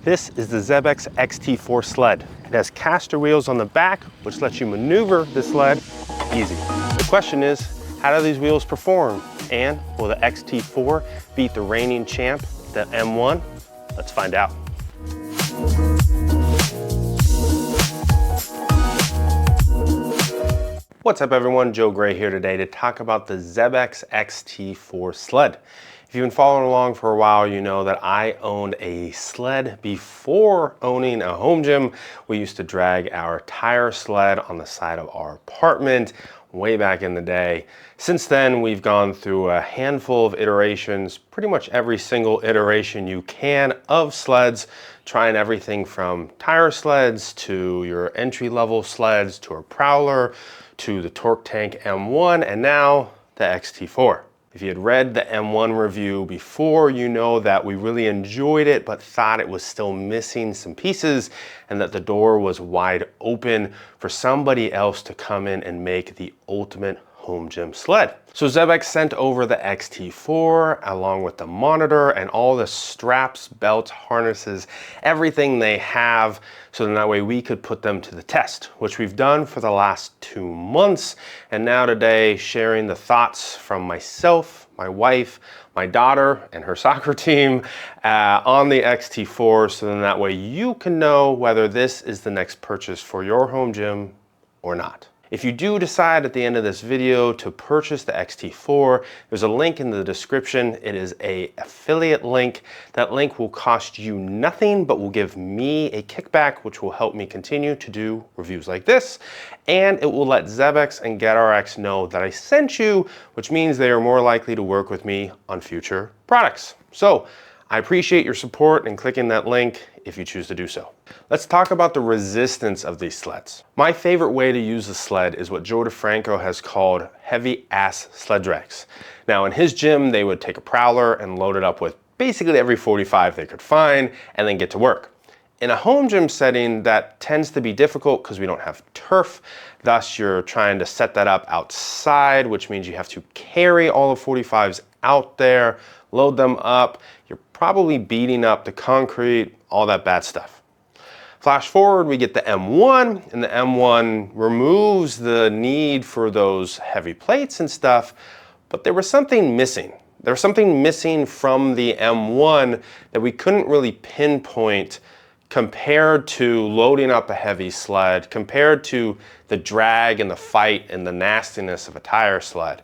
This is the Xebex XT4 Sled. It has caster wheels on the back, which lets you maneuver the sled easy. The question is, how do these wheels perform? And will the XT4 beat the reigning champ, the M1? Let's find out. What's up everyone, Joe Gray here today to talk about the Xebex XT4 Sled. If you've been following along for a while, you know that I owned a sled before owning a home gym. We used to drag our tire sled on the side of our apartment way back in the day. Since then, we've gone through a handful of iterations, pretty much every single iteration you can of sleds, trying everything from tire sleds to your entry-level sleds to a Prowler to the Torque Tank M1 and now the XT4. If you had read the M1 review before, you know that we really enjoyed it, but thought it was still missing some pieces and that the door was wide open for somebody else to come in and make the ultimate home gym sled. So Xebex sent over the XT4 along with the monitor and all the straps, belts, harnesses, everything they have, so that way we could put them to the test, which we've done for the last 2 months. And now today, sharing the thoughts from myself, my wife, my daughter, and her soccer team on the XT4, so then that way you can know whether this is the next purchase for your home gym or not. If you do decide at the end of this video to purchase the XT4, there's a link in the description. It is an affiliate link. That link will cost you nothing, but will give me a kickback, which will help me continue to do reviews like this. And it will let Xebex and GetRx know that I sent you, which means they are more likely to work with me on future products. So I appreciate your support and clicking that link if you choose to do so. Let's talk about the resistance of these sleds. My favorite way to use a sled is what Joe DeFranco has called heavy ass sled drags. Now in his gym, they would take a Prowler and load it up with basically every 45 they could find and then get to work. In a home gym setting, that tends to be difficult because we don't have turf. Thus, you're trying to set that up outside, which means you have to carry all the 45s out there, load them up. You're probably beating up the concrete, all that bad stuff. Flash forward, we get the M1, and the M1 removes the need for those heavy plates and stuff, but there was something missing. There was something missing from the M1 that we couldn't really pinpoint compared to loading up a heavy sled, compared to the drag and the fight and the nastiness of a tire sled.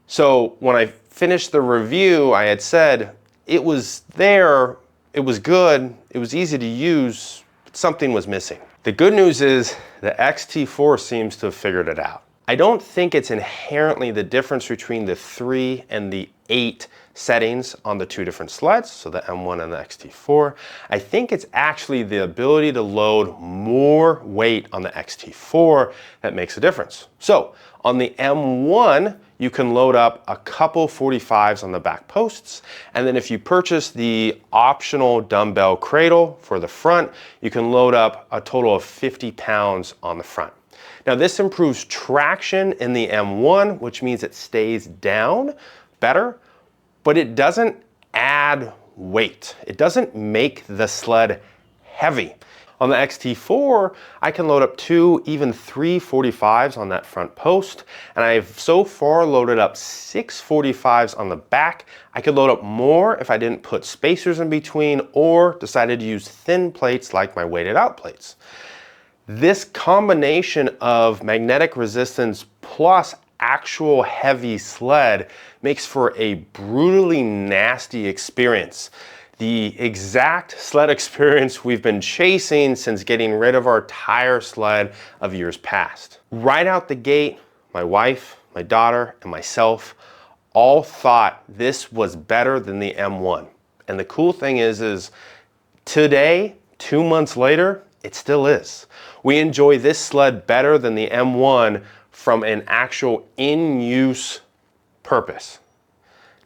So when I finished the review, I had said it was there, it was good, it was easy to use, but something was missing. The good news is the XT4 seems to have figured it out. I don't think it's inherently the difference between the 3 and the 8 settings on the 2 different sleds, so the M1 and the XT4. I think it's actually the ability to load more weight on the XT4 that makes a difference. So on the M1, you can load up a couple 45s on the back posts, and then if you purchase the optional dumbbell cradle for the front, you can load up a total of 50 pounds on the front. Now this improves traction in the M1, which means it stays down better, but it doesn't add weight. It doesn't make the sled heavy. On the XT4, I can load up 2, even 3 45s on that front post, and I've so far loaded up 6 45s on the back. I could load up more if I didn't put spacers in between or decided to use thin plates like my weighted out plates. This combination of magnetic resistance plus actual heavy sled makes for a brutally nasty experience. The exact sled experience we've been chasing since getting rid of our tire sled of years past. Right out the gate, my wife, my daughter, and myself all thought this was better than the M1. And the cool thing is today, 2 months later, it still is. We enjoy this sled better than the M1 from an actual in-use purpose.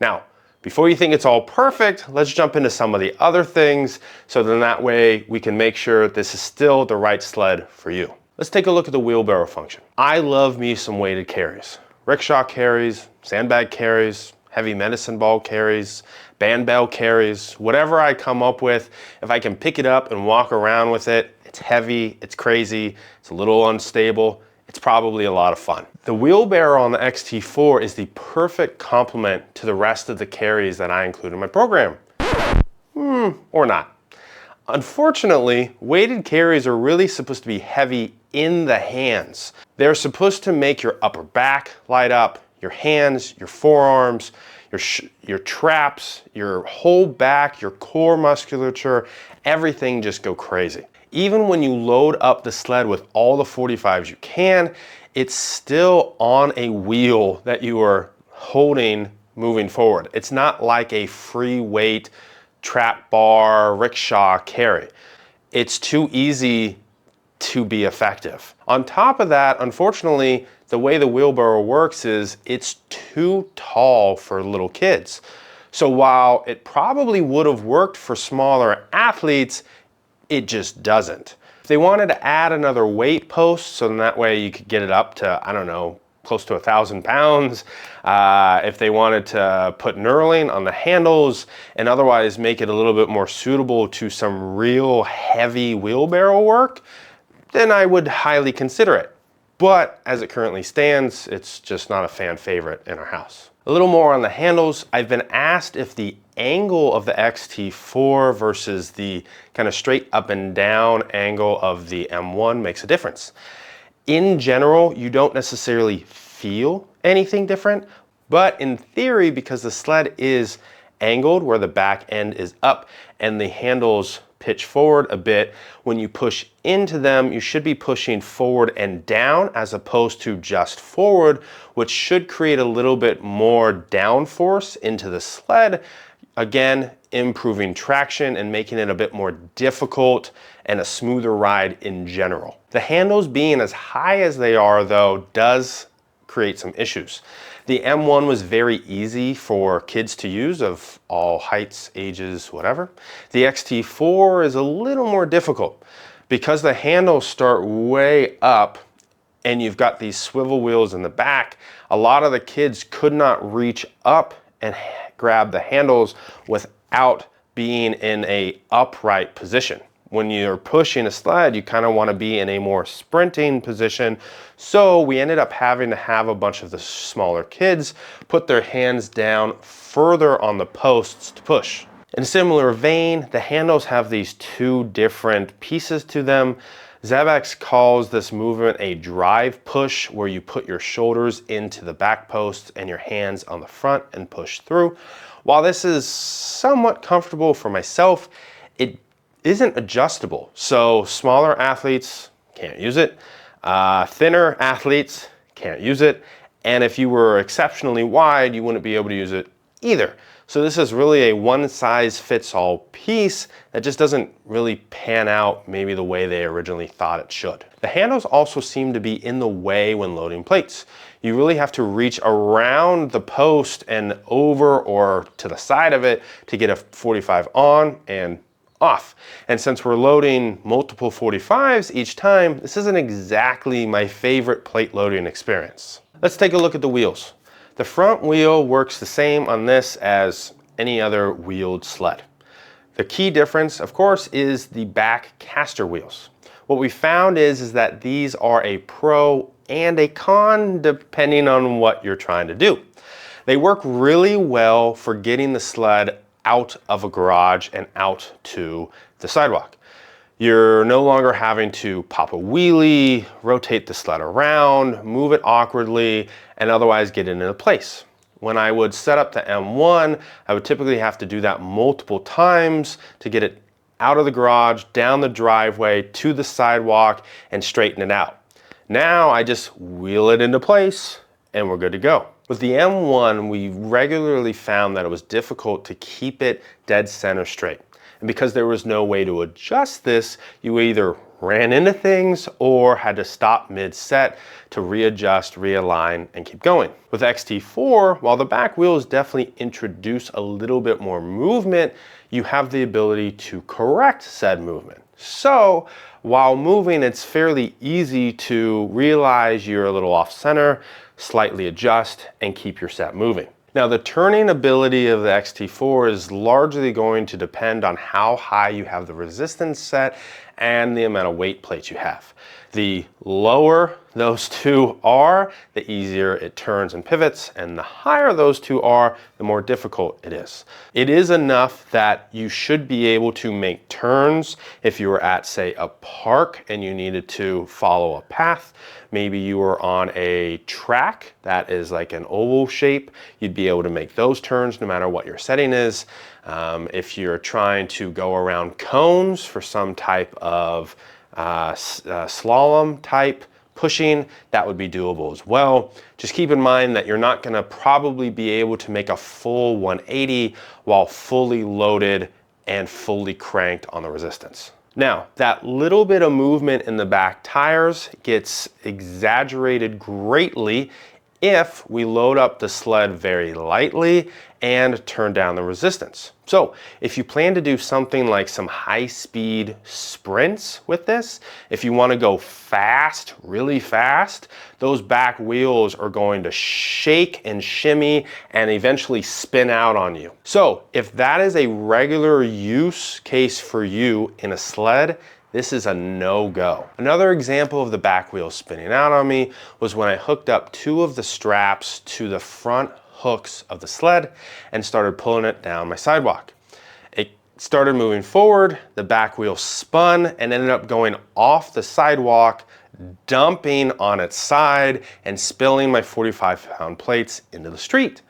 Now, before you think it's all perfect, let's jump into some of the other things so then that way we can make sure this is still the right sled for you. Let's take a look at the wheelbarrow function. I love me some weighted carries. Rickshaw carries, sandbag carries, heavy medicine ball carries, band bell carries, whatever I come up with, if I can pick it up and walk around with it, it's heavy, it's crazy, it's a little unstable, it's probably a lot of fun. The wheelbarrow on the XT4 is the perfect complement to the rest of the carries that I include in my program. Or not. Unfortunately, weighted carries are really supposed to be heavy in the hands. They're supposed to make your upper back light up, your hands, your forearms, your traps, your whole back, your core musculature, everything just go crazy. Even when you load up the sled with all the 45s you can, it's still on a wheel that you are holding moving forward. It's not like a free weight trap bar, rickshaw carry. It's too easy to be effective. On top of that, unfortunately, the way the wheelbarrow works is it's too tall for little kids. So while it probably would have worked for smaller athletes, it just doesn't. If they wanted to add another weight post, so then that way you could get it up to, I don't know, close to 1,000 pounds. If they wanted to put knurling on the handles and otherwise make it a little bit more suitable to some real heavy wheelbarrow work, then I would highly consider it. But as it currently stands, it's just not a fan favorite in our house. A little more on the handles. I've been asked if the angle of the XT4 versus the kind of straight up and down angle of the M1 makes a difference. In general, you don't necessarily feel anything different, but in theory, because the sled is angled where the back end is up and the handles pitch forward a bit, when you push into them, you should be pushing forward and down as opposed to just forward, which should create a little bit more downforce into the sled. Again, improving traction and making it a bit more difficult and a smoother ride in general. The handles being as high as they are though does create some issues. The M1 was very easy for kids to use of all heights, ages, whatever. The XT4 is a little more difficult because the handles start way up and you've got these swivel wheels in the back. A lot of the kids could not reach up and grab the handles without being in a upright position. When you're pushing a sled, you kind of want to be in a more sprinting position. So we ended up having to have a bunch of the smaller kids put their hands down further on the posts to push. In a similar vein, the handles have these two different pieces to them. Xebex calls this movement a drive push, where you put your shoulders into the back posts and your hands on the front and push through. While this is somewhat comfortable for myself, it isn't adjustable. So smaller athletes can't use it. Thinner athletes can't use it. And if you were exceptionally wide, you wouldn't be able to use it either. So this is really a one size fits all piece that just doesn't really pan out maybe the way they originally thought it should. The handles also seem to be in the way when loading plates. You really have to reach around the post and over or to the side of it to get a 45 on and off. And since we're loading multiple 45s each time, this isn't exactly my favorite plate loading experience. Let's take a look at the wheels. The front wheel works the same on this as any other wheeled sled. The key difference, of course, is the back caster wheels. What we found is that these are a pro and a con depending on what you're trying to do. They work really well for getting the sled out of a garage and out to the sidewalk. You're no longer having to pop a wheelie, rotate the sled around, move it awkwardly, and otherwise get it into place. When I would set up the M1, I would typically have to do that multiple times to get it out of the garage, down the driveway, to the sidewalk, and straighten it out. Now I just wheel it into place and we're good to go. With the M1, we regularly found that it was difficult to keep it dead center straight. And because there was no way to adjust this, you either ran into things or had to stop mid-set to readjust, realign, and keep going. With XT4, while the back wheels definitely introduce a little bit more movement, you have the ability to correct said movement. So while moving, it's fairly easy to realize you're a little off center, slightly adjust, and keep your set moving. Now, the turning ability of the XT4 is largely going to depend on how high you have the resistance set and the amount of weight plates you have. The lower those two are, the easier it turns and pivots, and the higher those two are, the more difficult it is. It is enough that you should be able to make turns if you were at, say, a park and you needed to follow a path. Maybe you were on a track that is like an oval shape. You'd be able to make those turns no matter what your setting is. If you're trying to go around cones for some type of slalom type pushing, that would be doable as well. Just keep in mind that you're not going to probably be able to make a full 180 while fully loaded and fully cranked on the resistance. Now, that little bit of movement in the back tires gets exaggerated greatly if we load up the sled very lightly and turn down the resistance. So if you plan to do something like some high-speed sprints with this, if you want to go fast, really fast, those back wheels are going to shake and shimmy and eventually spin out on you. So if that is a regular use case for you in a sled, this is a no-go. Another example of the back wheel spinning out on me was when I hooked up two of the straps to the front hooks of the sled and started pulling it down my sidewalk. It started moving forward, the back wheel spun and ended up going off the sidewalk, dumping on its side and spilling my 45-pound plates into the street.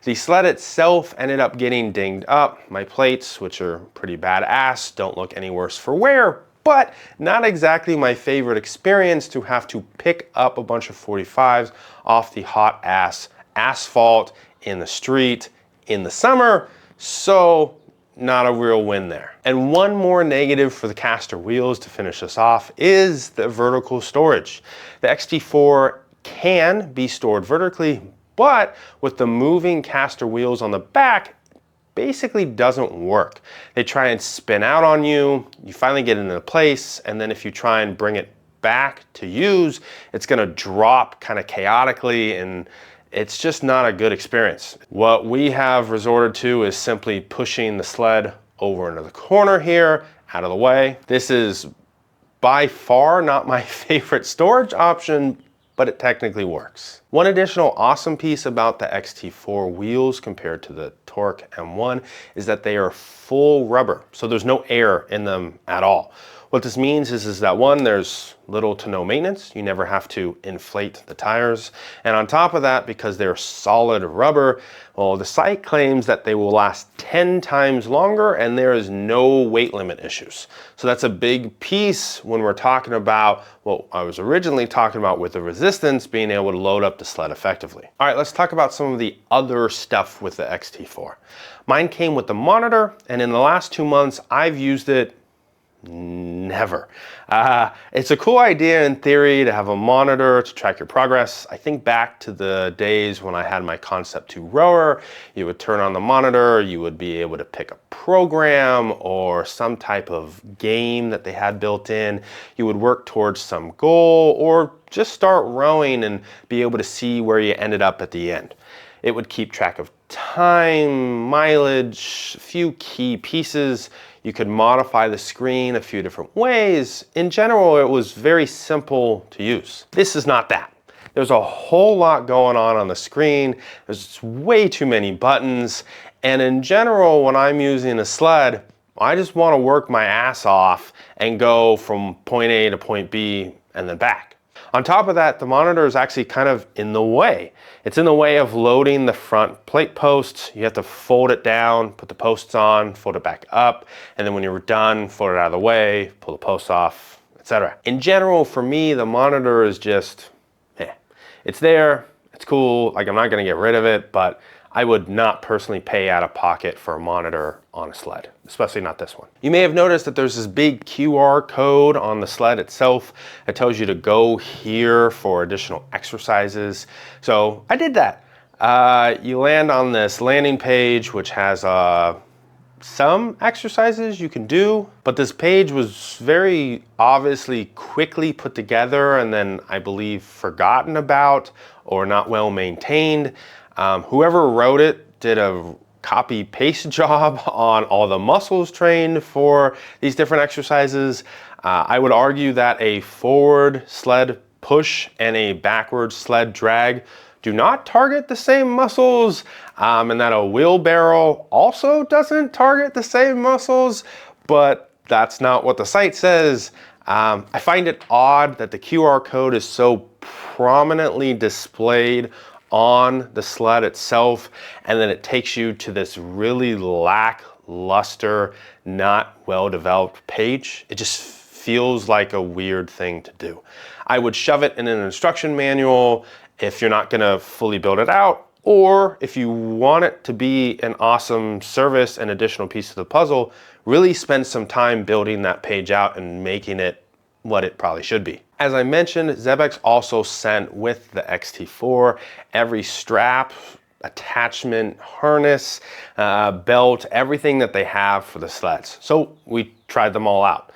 The sled itself ended up getting dinged up. My plates, which are pretty badass, don't look any worse for wear, but not exactly my favorite experience to have to pick up a bunch of 45s off the hot ass asphalt in the street in the summer, so not a real win there. And one more negative for the caster wheels to finish us off is the vertical storage. The XT4 can be stored vertically, but with the moving caster wheels on the back, basically doesn't work. They try and spin out on you, you finally get into place, and then if you try and bring it back to use, it's gonna drop kind of chaotically, and it's just not a good experience. What we have resorted to is simply pushing the sled over into the corner here, out of the way. This is by far not my favorite storage option, but it technically works. One additional awesome piece about the XT4 wheels compared to the Torque M1 is that they are full rubber, so there's no air in them at all. What this means is that one, there's little to no maintenance. You never have to inflate the tires. And on top of that, because they're solid rubber, well, the site claims that they will last 10 times longer and there is no weight limit issues. So that's a big piece when we're talking about what I was originally talking about with the resistance, being able to load up the sled effectively. All right, let's talk about some of the other stuff with the XT4. Mine came with the monitor, and in the last 2 months, I've used it never. It's a cool idea in theory to have a monitor to track your progress. I think back to the days when I had my Concept 2 rower. You would turn on the monitor, you would be able to pick a program or some type of game that they had built in. You would work towards some goal or just start rowing and be able to see where you ended up at the end. It would keep track of time, mileage, a few key pieces. You could modify the screen a few different ways. In general, it was very simple to use. This is not that. There's a whole lot going on the screen. There's way too many buttons. And in general, when I'm using a sled, I just want to work my ass off and go from point A to point B and then back. On top of that, the monitor is actually kind of in the way. It's in the way of loading the front plate posts. You have to fold it down, put the posts on, fold it back up, and then when you're done, fold it out of the way, pull the posts off, etc. In general, for me, the monitor is just, it's there, it's cool, like I'm not gonna get rid of it, but I would not personally pay out of pocket for a monitor on a sled, especially not this one. You may have noticed that there's this big QR code on the sled itself that tells you to go here for additional exercises. So I did that. You land on this landing page, which has some exercises you can do, but this page was very obviously quickly put together and then I believe forgotten about or not well maintained. Whoever wrote it did a copy paste job on all the muscles trained for these different exercises. I would argue that a forward sled push and a backward sled drag do not target the same muscles, and that a wheelbarrow also doesn't target the same muscles, but that's not what the site says. I find it odd that the QR code is so prominently displayed on the sled itself, and then it takes you to this really lackluster, not well-developed page. It just feels like a weird thing to do. I would shove it in an instruction manual if you're not gonna fully build it out, or if you want it to be an awesome service and additional piece of the puzzle, really spend some time building that page out and making it what it probably should be. As I mentioned, Xebex also sent with the XT4 every strap, attachment, harness, belt, everything that they have for the sleds. So we tried them all out.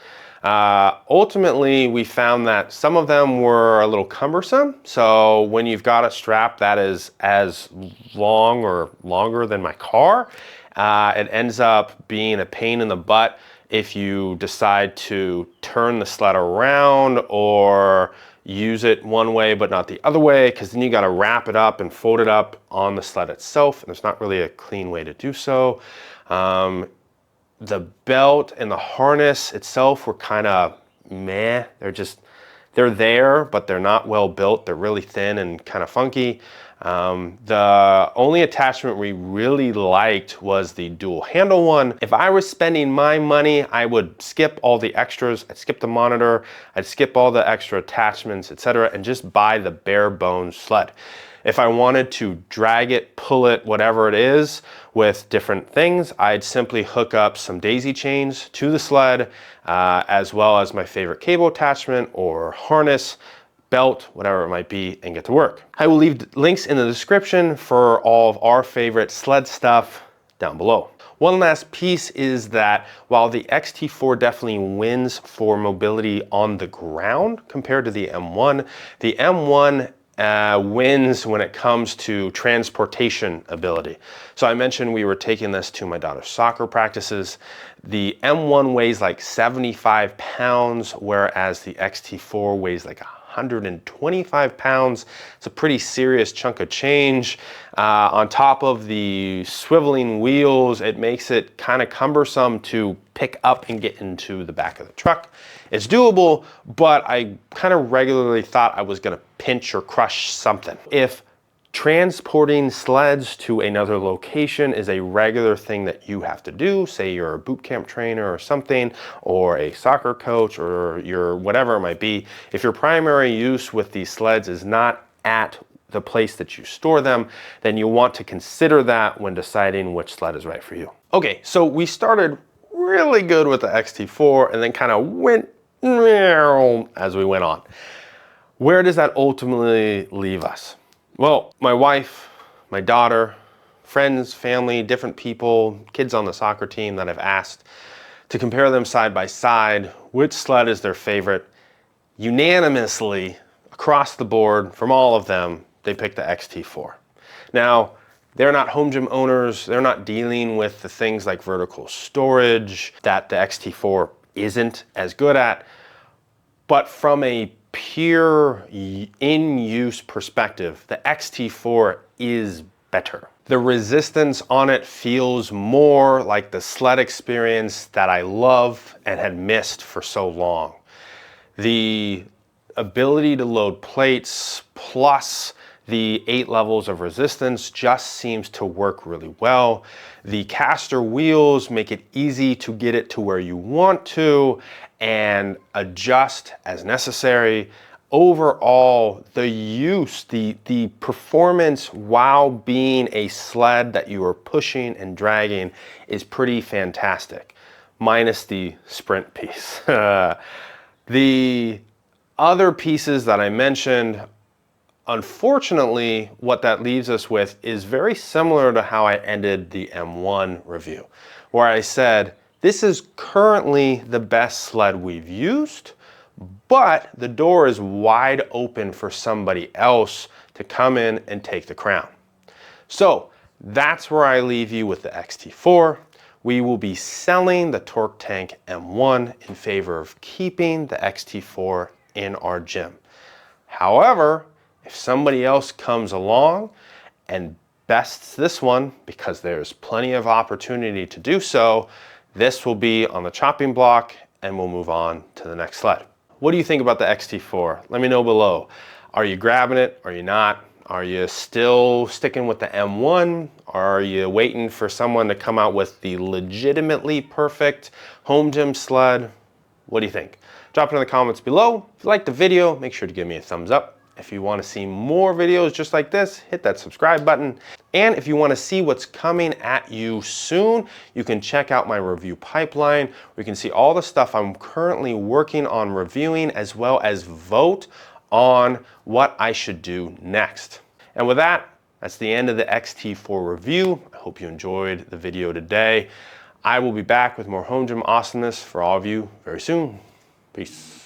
Ultimately, we found that some of them were a little cumbersome. So when you've got a strap that is as long or longer than my car, it ends up being a pain in the butt if you decide to turn the sled around or use it one way but not the other way, because then you got to wrap it up and fold it up on the sled itself, and there's not really a clean way to do so. The belt and the harness itself were kind of meh. They're there, but they're not well built. They're really thin and kind of funky. The only attachment we really liked was the dual handle one. If I was spending my money, I would skip all the extras. I'd skip the monitor, I'd skip all the extra attachments, etc., and just buy the bare bones sled. If I wanted to drag it, pull it, whatever it is, with different things, I'd simply hook up some daisy chains to the sled, as well as my favorite cable attachment or harness, belt, whatever it might be, and get to work. I will leave links in the description for all of our favorite sled stuff down below. One last piece is that while the XT4 definitely wins for mobility on the ground compared to the M1, the M1 wins when it comes to transportation ability. So I mentioned we were taking this to my daughter's soccer practices. The M1 weighs like 75 pounds, whereas the XT4 weighs like 125 pounds. It's a pretty serious chunk of change. On top of the swiveling wheels, it makes it kind of cumbersome to pick up and get into the back of the truck. It's doable, but I kind of regularly thought I was gonna pinch or crush something. If transporting sleds to another location is a regular thing that you have to do, say you're a boot camp trainer or something, or a soccer coach, or your whatever it might be, if your primary use with these sleds is not at the place that you store them, then you want to consider that when deciding which sled is right for you. Okay, so we started really good with the XT4 and then kind of went as we went on. Where does that ultimately leave us? Well, my wife, my daughter, friends, family, different people, kids on the soccer team that I've asked to compare them side by side, which sled is their favorite, unanimously, across the board, from all of them, they picked the XT4. Now, they're not home gym owners, they're not dealing with the things like vertical storage that the XT4 isn't as good at, but from a pure in-use perspective, the XT4 is better. The resistance on it feels more like the sled experience that I love and had missed for so long. The ability to load plates plus the 8 levels of resistance just seems to work really well. The caster wheels make it easy to get it to where you want to and adjust as necessary. Overall, the use, the performance while being a sled that you are pushing and dragging is pretty fantastic, minus the sprint piece. The other pieces that I mentioned, unfortunately, what that leaves us with is very similar to how I ended the M1 review, where I said, this is currently the best sled we've used, but the door is wide open for somebody else to come in and take the crown. So that's where I leave you with the XT4. We will be selling the Torque Tank M1 in favor of keeping the XT4 in our gym. However, if somebody else comes along and bests this one, because there's plenty of opportunity to do so, this will be on the chopping block and we'll move on to the next sled. What do you think about the XT4? Let me know below. Are you grabbing it? Are you not? Are you still sticking with the M1? Are you waiting for someone to come out with the legitimately perfect home gym sled? What do you think? Drop it in the comments below. If you liked the video, make sure to give me a thumbs up. If you want to see more videos just like this, hit that subscribe button. And if you want to see what's coming at you soon, you can check out my review pipeline, where you can see all the stuff I'm currently working on reviewing, as well as vote on what I should do next. And with that, that's the end of the XT4 review. I hope you enjoyed the video today. I will be back with more home gym awesomeness for all of you very soon. Peace.